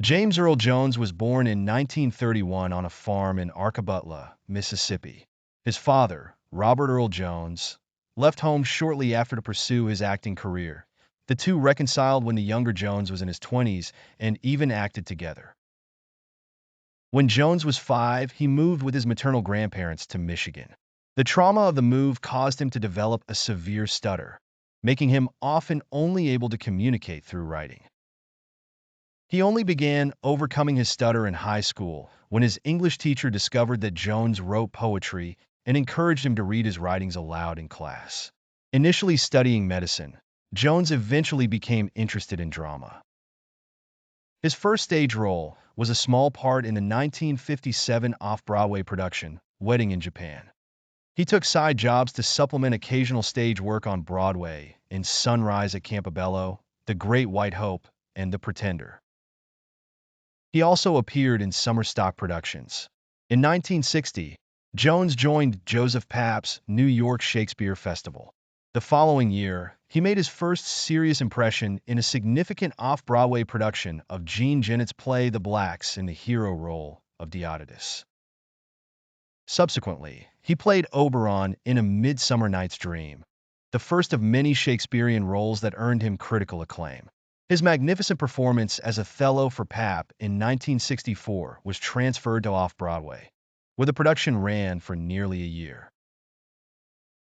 James Earl Jones was born in 1931 on a farm in Arkabutla, Mississippi. His father, Robert Earl Jones, left home shortly after to pursue his acting career. The two reconciled when the younger Jones was in his 20s and even acted together. When Jones was 5, he moved with his maternal grandparents to Michigan. The trauma of the move caused him to develop a severe stutter, making him often only able to communicate through writing. He only began overcoming his stutter in high school when his English teacher discovered that Jones wrote poetry and encouraged him to read his writings aloud in class. Initially studying medicine, Jones eventually became interested in drama. His first stage role was a small part in the 1957 off-Broadway production, Wedding in Japan. He took side jobs to supplement occasional stage work on Broadway in Sunrise at Campobello, The Great White Hope, and The Pretender. He also appeared in summer stock productions. In 1960, Jones joined Joseph Papp's New York Shakespeare Festival. The following year, he made his first serious impression in a significant off-Broadway production of Jean Genet's play The Blacks in the hero role of Deodatus. Subsequently, he played Oberon in A Midsummer Night's Dream, the first of many Shakespearean roles that earned him critical acclaim. His magnificent performance as Othello for Papp in 1964 was transferred to off-Broadway, where the production ran for nearly a year.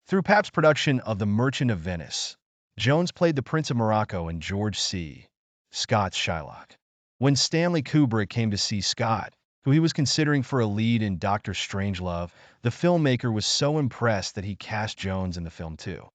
Through Papp's production of The Merchant of Venice, Jones played the Prince of Morocco in George C. Scott's Shylock. When Stanley Kubrick came to see Scott, who he was considering for a lead in Dr. Strangelove, the filmmaker was so impressed that he cast Jones in the film too.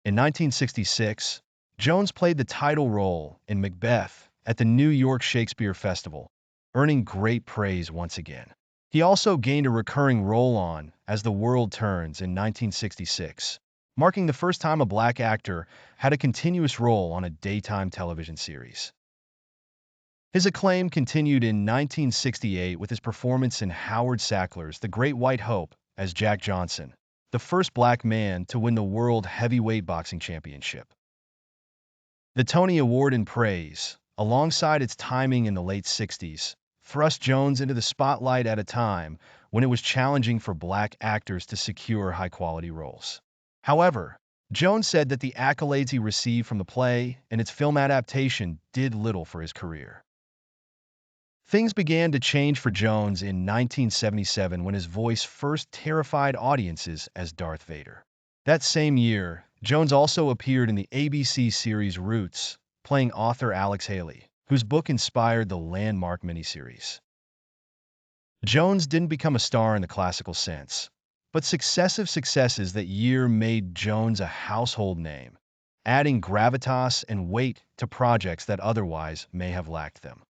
In 1966, Jones played the title role in Macbeth at the New York Shakespeare Festival, earning great praise once again. He also gained a recurring role on As the World Turns in 1966, marking the first time a black actor had a continuous role on a daytime television series. His acclaim continued in 1968 with his performance in Howard Sackler's The Great White Hope as Jack Johnson, the first black man to win the World Heavyweight Boxing Championship. The Tony Award in Praise, alongside its timing in the late 60s, thrust Jones into the spotlight at a time when it was challenging for black actors to secure high-quality roles. However, Jones said that the accolades he received from the play and its film adaptation did little for his career. Things began to change for Jones in 1977 when his voice first terrified audiences as Darth Vader. That same year, Jones also appeared in the ABC series Roots, playing author Alex Haley, whose book inspired the landmark miniseries. Jones didn't become a star in the classical sense, but successive successes that year made Jones a household name, adding gravitas and weight to projects that otherwise may have lacked them.